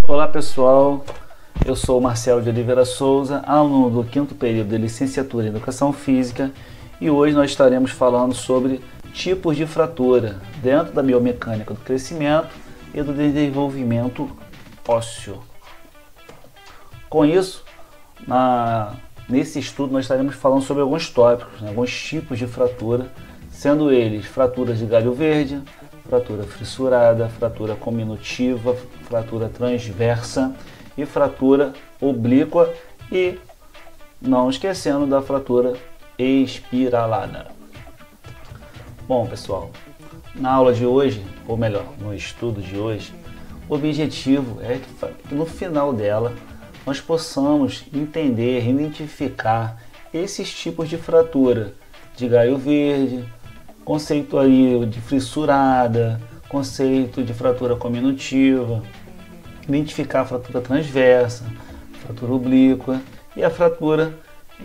Olá pessoal, eu sou Marcelo de Oliveira Souza, aluno do 5º período de Licenciatura em Educação Física, e hoje nós estaremos falando sobre tipos de fratura dentro da biomecânica do crescimento e do desenvolvimento ósseo. Com isso, nesse estudo nós estaremos falando sobre alguns tópicos, alguns tipos de fratura, sendo eles fraturas de galho verde, fratura fissurada, fratura cominutiva, fratura transversa e fratura oblíqua, e não esquecendo da fratura espiralada. Bom pessoal, na aula de hoje, ou melhor, no estudo de hoje, o objetivo é que no final dela nós possamos entender, identificar esses tipos de fratura de galho verde, conceito aí de fissurada, conceito de fratura cominutiva, identificar a fratura transversa, fratura oblíqua e a fratura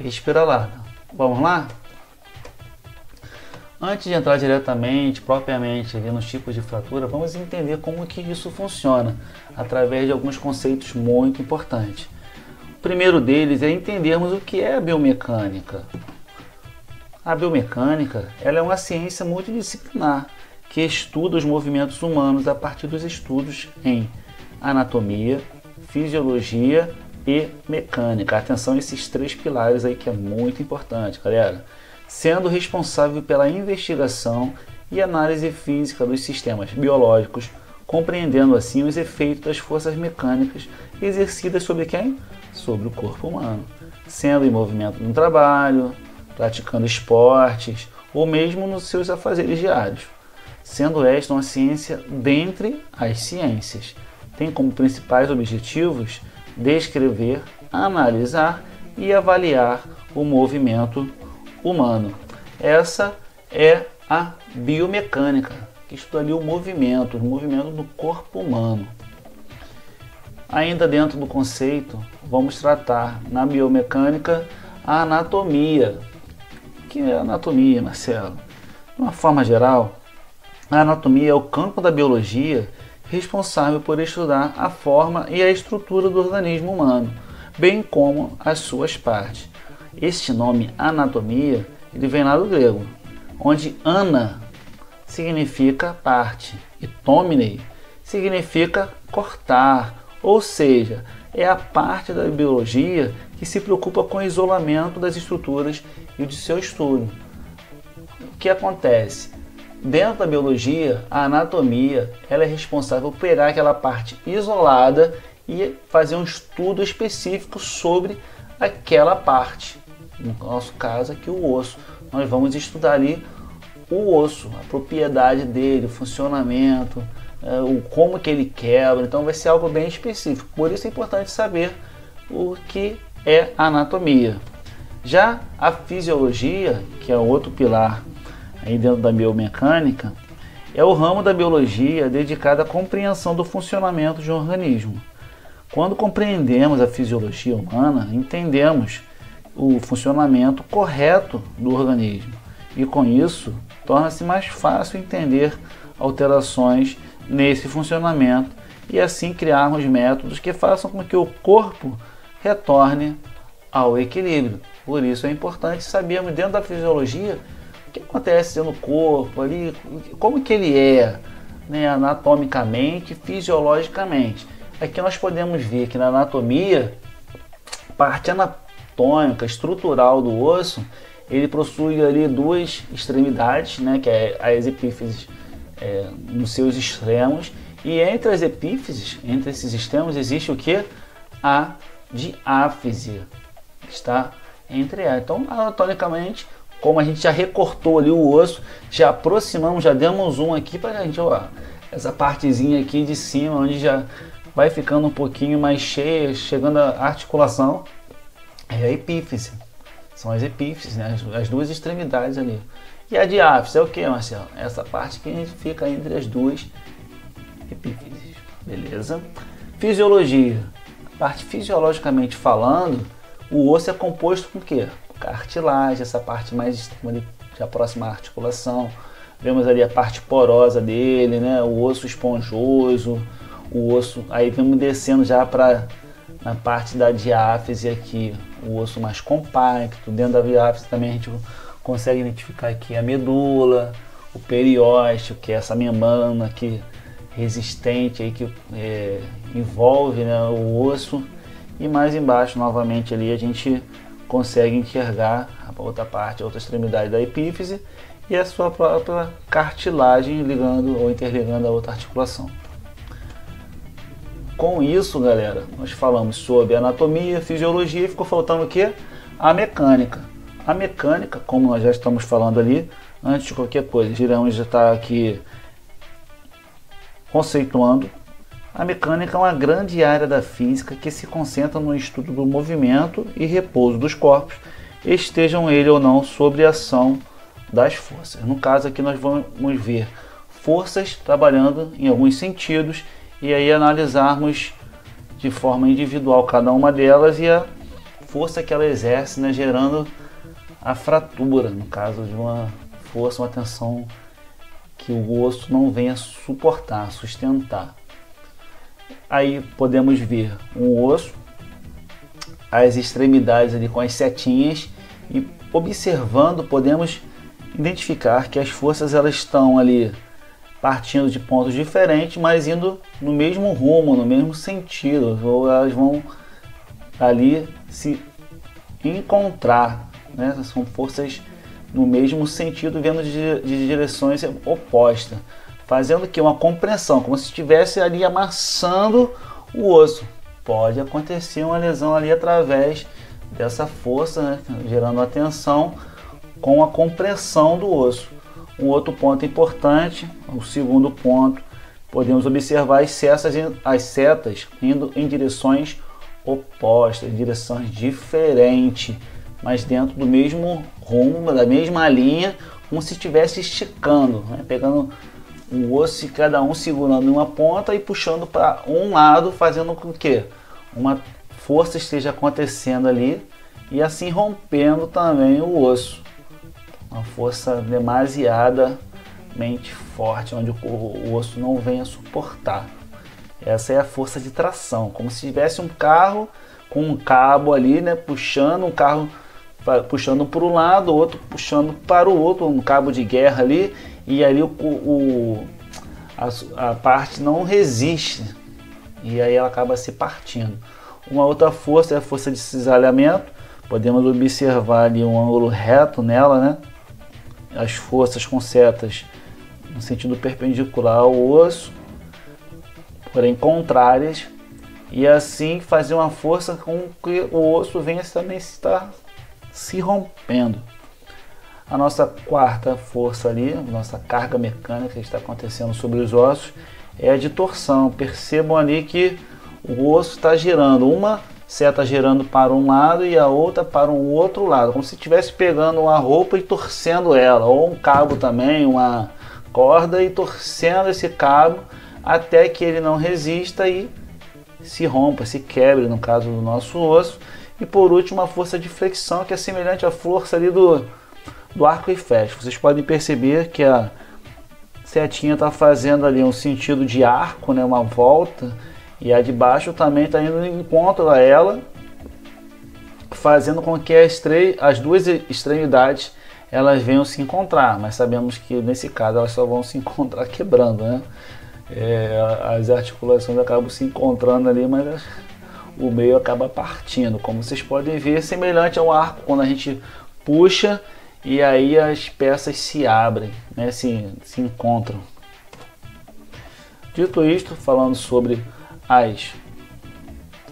espiralada. Vamos lá? Antes de entrar diretamente, propriamente ali nos tipos de fratura, vamos entender como que isso funciona, através de alguns conceitos muito importantes. O primeiro deles é entendermos o que é a biomecânica. A biomecânica ela é uma ciência multidisciplinar que estuda os movimentos humanos a partir dos estudos em anatomia, fisiologia e mecânica. Atenção a esses três pilares aí que é muito importante, galera. Sendo responsável pela investigação e análise física dos sistemas biológicos, compreendendo assim os efeitos das forças mecânicas exercidas sobre quem? Sobre o corpo humano, sendo em movimento no trabalho, praticando esportes ou mesmo nos seus afazeres diários, sendo esta uma ciência dentre as ciências. Tem como principais objetivos descrever, analisar e avaliar o movimento humano. Essa é a biomecânica, que estuda ali o movimento do corpo humano. Ainda dentro do conceito, vamos tratar na biomecânica a anatomia. O que é a anatomia, Marcelo? De uma forma geral, a anatomia é o campo da biologia responsável por estudar a forma e a estrutura do organismo humano, bem como as suas partes. Este nome anatomia ele vem lá do grego, onde ana significa parte e tomine significa cortar, ou seja, é a parte da biologia que se preocupa com o isolamento das estruturas e de seu estudo. O que acontece? Dentro da biologia, a anatomia ela é responsável por pegar aquela parte isolada e fazer um estudo específico sobre aquela parte. No nosso caso aqui o osso. Nós vamos estudar ali o osso, a propriedade dele, o funcionamento, como que ele quebra. Então vai ser algo bem específico. Por isso é importante saber o que é a anatomia. Já a fisiologia, que é outro pilar aí dentro da biomecânica, é o ramo da biologia dedicado à compreensão do funcionamento de um organismo. Quando compreendemos a fisiologia humana, entendemos o funcionamento correto do organismo e com isso torna-se mais fácil entender alterações nesse funcionamento e assim criarmos métodos que façam com que o corpo retorne ao equilíbrio. Por isso é importante sabermos dentro da fisiologia o que acontece no corpo, ali, como que ele é, né, anatomicamente, fisiologicamente. Aqui nós podemos ver que na anatomia, parte anatômica, estrutural do osso, ele possui ali duas extremidades, né, que é as epífises nos seus extremos, e entre as epífises, entre esses extremos, existe o que? A diáfise, que está entre elas. Então, anatomicamente, como a gente já recortou ali o osso, já aproximamos, já demos um aqui para a gente, ó, essa partezinha aqui de cima, onde já vai ficando um pouquinho mais cheia, chegando a articulação, é a epífise. São as epífises, né? As duas extremidades ali. E a diáfise é o que, Marcelo? Essa parte que fica entre as duas epífises, beleza? Fisiologia. A parte fisiologicamente falando, o osso é composto com o quê? Cartilagem, essa parte mais extrema ali, já próxima à articulação. Vemos ali a parte porosa dele, né? O osso esponjoso, o osso, aí vamos descendo já para na parte da diáfise aqui, o osso mais compacto. Dentro da diáfise também a gente consegue identificar aqui a medula, o periósteo, que é essa membrana aqui resistente aí que envolve, né, o osso. E mais embaixo novamente ali a gente consegue enxergar a outra parte, a outra extremidade da epífise e a sua própria cartilagem ligando ou interligando a outra articulação. Com isso, galera, nós falamos sobre anatomia, fisiologia e ficou faltando o que? A mecânica. A mecânica, como nós já estamos falando ali, antes de qualquer coisa, iremos já estar aqui conceituando. A mecânica é uma grande área da física que se concentra no estudo do movimento e repouso dos corpos, estejam ele ou não sob a ação das forças. No caso aqui nós vamos ver forças trabalhando em alguns sentidos e aí analisarmos de forma individual cada uma delas e a força que ela exerce, né, gerando a fratura, no caso de uma força, uma tensão que o osso não venha suportar, sustentar. Aí podemos ver um osso, as extremidades ali com as setinhas e observando podemos identificar que as forças elas estão ali partindo de pontos diferentes, mas indo no mesmo rumo, no mesmo sentido, ou elas vão ali se encontrar, né? São forças no mesmo sentido, vindo de direções opostas, fazendo que uma compressão, como se estivesse ali amassando o osso. Pode acontecer uma lesão ali através dessa força, né, gerando a tensão com a compressão do osso. Um outro ponto importante, o segundo ponto, podemos observar as setas indo em direções opostas, em direções diferentes, mas dentro do mesmo rumo, da mesma linha, como se estivesse esticando, né, pegando o osso e cada um segurando uma ponta e puxando para um lado, fazendo com que uma força esteja acontecendo ali e assim rompendo também o osso. Uma força demasiadamente forte, onde o osso não venha suportar. Essa é a força de tração, como se tivesse um carro com um cabo ali, né, puxando, um carro puxando para um lado, outro puxando para o outro, um cabo de guerra ali, e ali a parte não resiste e aí ela acaba se partindo. Uma outra força é a força de cisalhamento. Podemos observar ali um ângulo reto nela, né? As forças com setas no sentido perpendicular ao osso, porém contrárias, e assim fazer uma força com que o osso venha também estar se rompendo. A nossa quarta força ali, nossa carga mecânica que está acontecendo sobre os ossos, é a de torção. Percebam ali que o osso está girando, uma seta girando para um lado e a outra para um outro lado, como se estivesse pegando uma roupa e torcendo ela, ou um cabo também, uma corda, e torcendo esse cabo até que ele não resista e se rompa, se quebre, no caso do nosso osso. E por último, a força de flexão, que é semelhante à força ali do arco e flecha. Vocês podem perceber que a setinha está fazendo ali um sentido de arco, né, uma volta, e a de baixo também está indo em encontro a ela, fazendo com que as duas extremidades elas venham se encontrar, mas sabemos que nesse caso elas só vão se encontrar quebrando, né? As articulações acabam se encontrando ali, mas o meio acaba partindo. Como vocês podem ver, semelhante ao arco, quando a gente puxa e aí as peças se abrem, né? se encontram. Dito isto, falando sobre as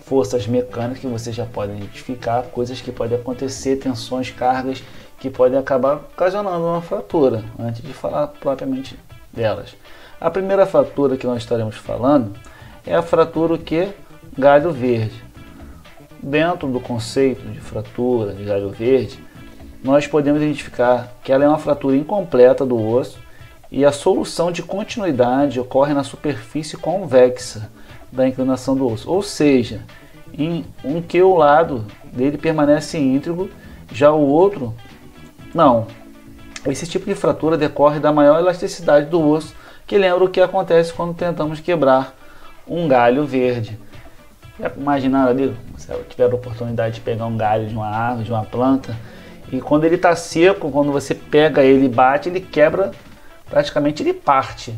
forças mecânicas que vocês já podem identificar, coisas que podem acontecer, tensões, cargas que podem acabar ocasionando uma fratura, antes de falar propriamente delas. A primeira fratura que nós estaremos falando é a fratura galho verde. Dentro do conceito de fratura de galho verde, nós podemos identificar que ela é uma fratura incompleta do osso e a solução de continuidade ocorre na superfície convexa da inclinação do osso, ou seja, em um que o lado dele permanece íntegro, já o outro não. Esse tipo de fratura decorre da maior elasticidade do osso, que lembra o que acontece quando tentamos quebrar um galho verde. Já imaginaram ali, se tiver a oportunidade de pegar um galho de uma árvore, de uma planta, e quando ele está seco, quando você pega ele e bate, ele quebra, praticamente ele parte.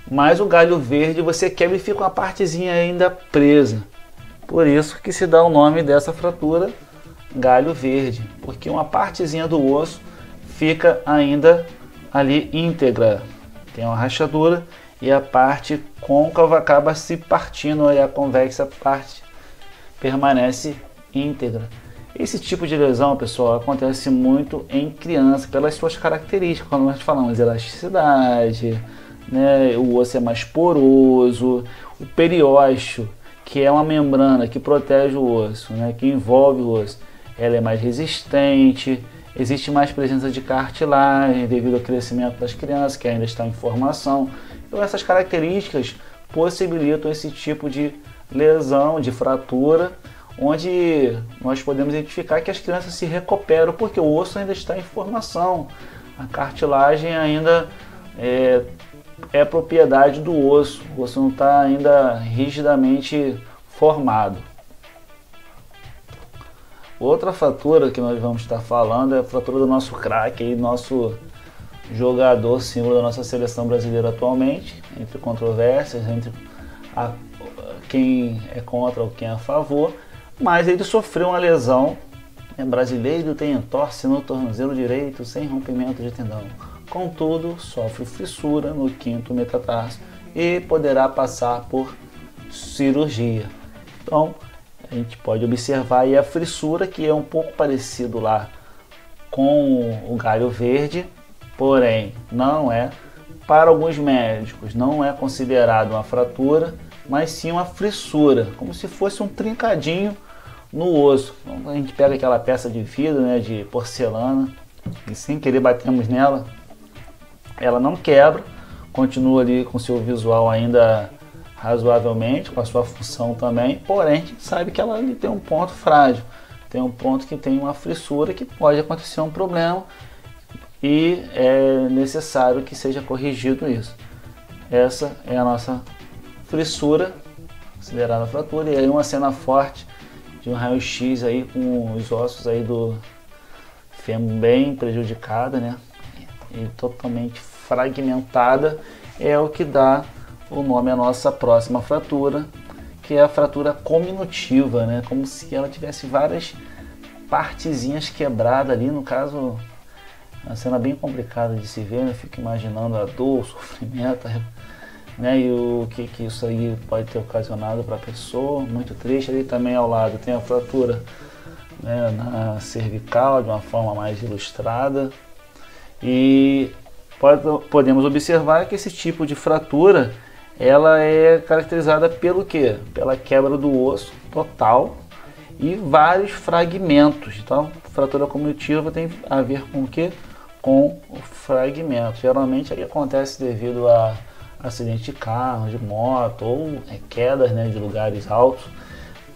Mas o galho verde você quebra e fica uma partezinha ainda presa. Por isso que se dá o nome dessa fratura, galho verde, porque uma partezinha do osso fica ainda ali íntegra. Tem uma rachadura e a parte côncava acaba se partindo e a convexa parte permanece íntegra. Esse tipo de lesão, pessoal, acontece muito em criança pelas suas características, quando nós falamos de elasticidade, né, o osso é mais poroso, o periósteo, que é uma membrana que protege o osso, né, que envolve o osso, ela é mais resistente, existe mais presença de cartilagem devido ao crescimento das crianças, que ainda está em formação. Então essas características possibilitam esse tipo de lesão, de fratura, onde nós podemos identificar que as crianças se recuperam, porque o osso ainda está em formação, a cartilagem ainda é propriedade do osso, o osso não está ainda rigidamente formado. Outra fratura que nós vamos estar falando é a fratura do nosso craque, nosso jogador símbolo da nossa seleção brasileira atualmente, entre controvérsias, entre quem é contra ou quem é a favor, mas ele sofreu uma lesão. Brasileiro tem entorse no tornozelo direito sem rompimento de tendão, contudo sofre fissura no quinto metatarso e poderá passar por cirurgia. Então a gente pode observar aí a fissura, que é um pouco parecido lá com o galho verde, porém não é, para alguns médicos não é considerado uma fratura, mas sim uma fissura, como se fosse um trincadinho no osso. Então, a gente pega aquela peça de vidro, né, de porcelana, e sem querer batemos nela, ela não quebra, continua ali com seu visual ainda razoavelmente, com a sua função também, porém a gente sabe que ela ali tem um ponto frágil, tem um ponto que tem uma fissura, que pode acontecer um problema e é necessário que seja corrigido isso. Essa é a nossa fissura, considerada fratura, e aí uma cena forte de um raio-x aí com os ossos aí do fêmur bem prejudicada, né, e totalmente fragmentada, é o que dá o nome à nossa próxima fratura, que é a fratura cominutiva, né, como se ela tivesse várias partezinhas quebradas ali. No caso, uma cena bem complicada de se ver, né? Fico imaginando a dor, o sofrimento, né, e o que isso aí pode ter ocasionado para a pessoa. Muito triste. Ali também ao lado tem a fratura, né, na cervical, de uma forma mais ilustrada, e podemos observar que esse tipo de fratura ela é caracterizada pelo quê? Pela quebra do osso total e vários fragmentos. Então, fratura cominutiva tem a ver com o quê? Com o fragmento. Geralmente ele acontece devido a acidente de carro, de moto, ou quedas, né, de lugares altos,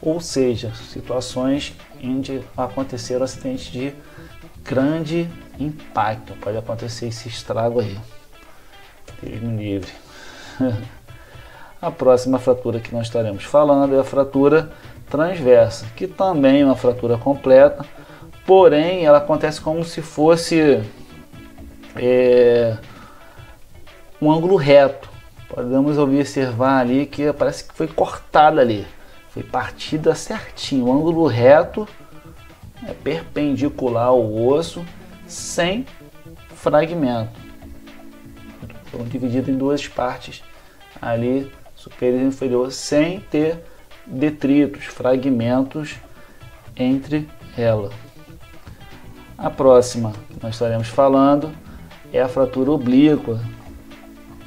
ou seja, situações onde aconteceram acidentes de grande impacto. Pode acontecer esse estrago aí. Deus me livre. A próxima fratura que nós estaremos falando é a fratura transversa, que também é uma fratura completa, porém ela acontece como se fosse um ângulo reto. Podemos observar ali que parece que foi cortada ali, foi partida certinho, o ângulo reto, perpendicular ao osso, sem fragmento. Foram divididos em duas partes ali, superior e inferior, sem ter detritos, fragmentos entre ela. A próxima que nós estaremos falando é a fratura oblíqua.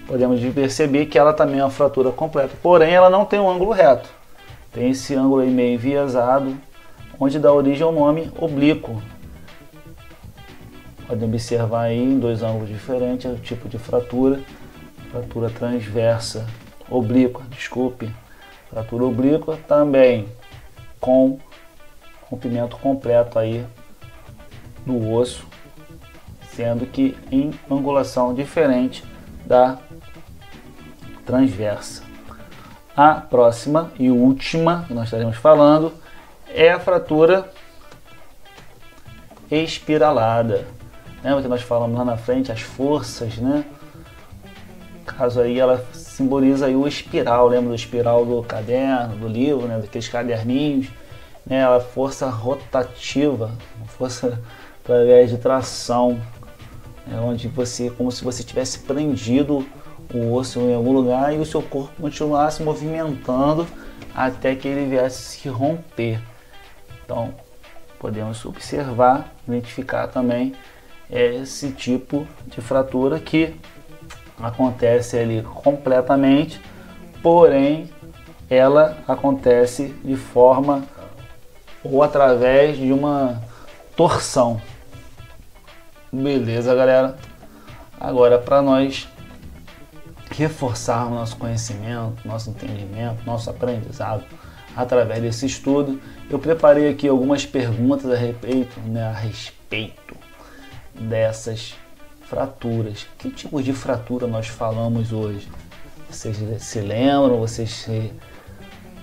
Podemos perceber que ela também é uma fratura completa, porém ela não tem um ângulo reto, tem esse ângulo aí meio enviesado, onde dá origem ao nome oblíquo. Podem observar aí em dois ângulos diferentes o tipo de fratura. Fratura transversa, oblíqua, desculpe. Fratura oblíqua também com rompimento completo aí do osso, sendo que em angulação diferente da transversa. A próxima e última que nós estaremos falando é a fratura espiralada. Lembra que nós falamos lá na frente as forças, né? Caso aí ela simboliza aí o espiral, lembra do espiral do caderno, do livro, né? Daqueles caderninhos, né? A força rotativa, força através de tração, onde você, como se você tivesse prendido o osso em algum lugar e o seu corpo continuasse movimentando até que ele viesse se romper. Então, podemos observar, identificar também esse tipo de fratura que acontece ali completamente, porém ela acontece de forma ou através de uma torção. Beleza, galera? Agora, para nós reforçarmos nosso conhecimento, nosso entendimento, nosso aprendizado através desse estudo, eu preparei aqui algumas perguntas a respeito dessas fraturas. Que tipo de fratura nós falamos hoje? Vocês se lembram? Vocês se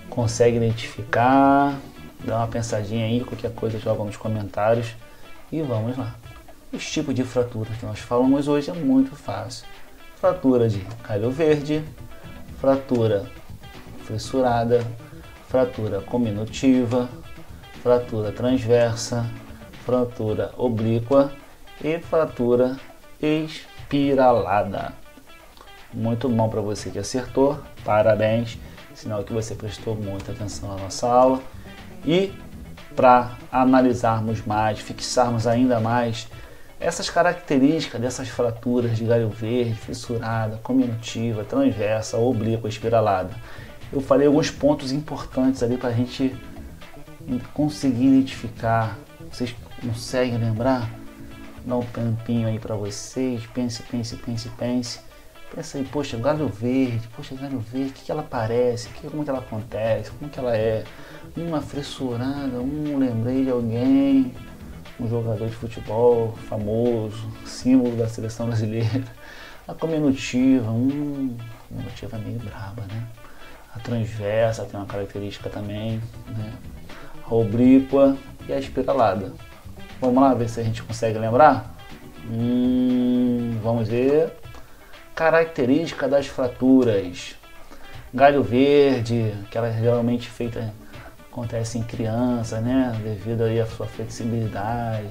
conseguem identificar? Dá uma pensadinha aí, qualquer coisa joga nos comentários e vamos lá. Os tipos de fratura que nós falamos hoje é muito fácil. Fratura de galho verde, fratura fissurada, fratura cominutiva, fratura transversa, fratura oblíqua e fratura espiralada. Muito bom para você que acertou, parabéns, sinal que você prestou muita atenção na nossa aula. E para analisarmos mais, fixarmos ainda mais essas características dessas fraturas de galho verde, fissurada, cominutiva, transversa, oblíqua, espiralada, eu falei alguns pontos importantes ali para a gente conseguir identificar. Vocês conseguem lembrar? Dá um tampinho aí para vocês, pense. Pensa aí, poxa, galho verde, o que ela parece, como que ela acontece, como que ela é? Uma fissurada, lembrei de alguém, um jogador de futebol famoso, símbolo da seleção brasileira. A cominutiva, cominutiva meio braba, né? A transversa tem uma característica também, né? A oblíqua e a espiralada. Vamos lá ver se a gente consegue lembrar? Vamos ver. Característica das fraturas. Galho verde, que ela geralmente acontece em criança, né? Devido aí à sua flexibilidade,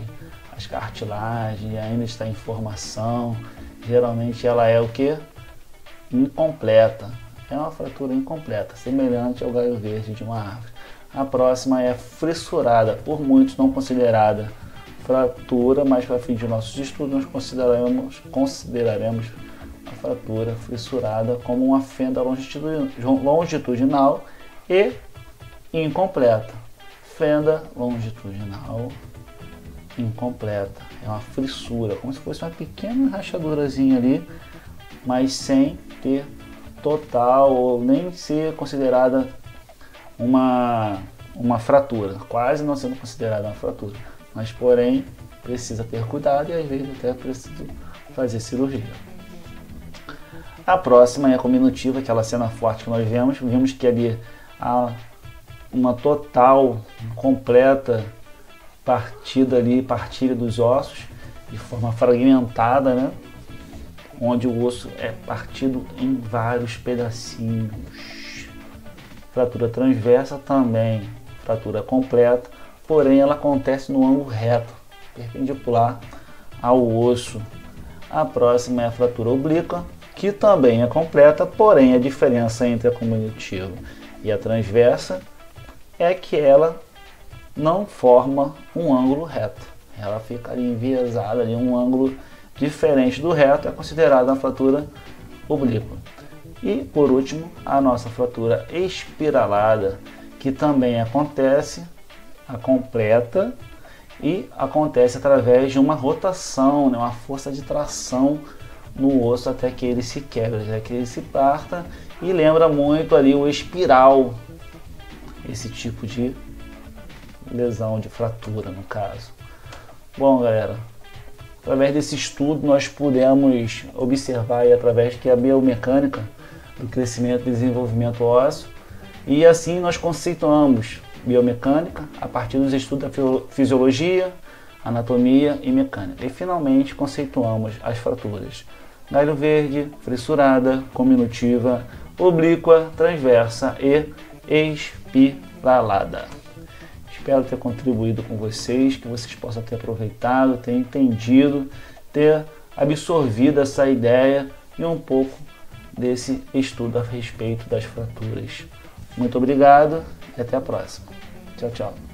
as cartilagens ainda está em formação. Geralmente ela é o que? Incompleta. É uma fratura incompleta, semelhante ao galho verde de uma árvore. A próxima é fissurada, por muitos não considerada fratura, mas para fim de nossos estudos nós consideraremos a fratura fissurada como uma fenda longitudinal e incompleta. Fenda longitudinal incompleta. É uma fissura, como se fosse uma pequena rachadurazinha ali, mas sem ter total ou nem ser considerada uma fratura, quase não sendo considerada uma fratura, mas porém precisa ter cuidado e às vezes até precisa fazer cirurgia. A próxima é a cominutiva, aquela cena forte que nós vimos que ali há uma total, completa partilha dos ossos de forma fragmentada, né? Onde o osso é partido em vários pedacinhos. Fratura transversa também, fratura completa, porém ela acontece no ângulo reto, perpendicular ao osso. A próxima é a fratura oblíqua, que também é completa, porém a diferença entre a cominutiva e a transversa é que ela não forma um ângulo reto. Ela fica ali enviesada, ali um ângulo diferente do reto, é considerada uma fratura oblíqua. E por último, a nossa fratura espiralada, que também acontece, a completa, e acontece através de uma rotação, né, uma força de tração no osso até que ele se quebre, até que ele se parta, e lembra muito ali o espiral, esse tipo de lesão, de fratura no caso. Bom, galera, através desse estudo nós pudemos observar aí, através que a biomecânica do crescimento e desenvolvimento ósseo E assim nós conceituamos biomecânica a partir dos estudos da fisiologia, anatomia e mecânica. E finalmente conceituamos as fraturas: galho verde, frissurada, cominutiva, oblíqua, transversa e espiralada. Espero ter contribuído com vocês, que vocês possam ter aproveitado, ter entendido, ter absorvido essa ideia e um pouco desse estudo a respeito das fraturas. Muito obrigado e até a próxima. Tchau, tchau.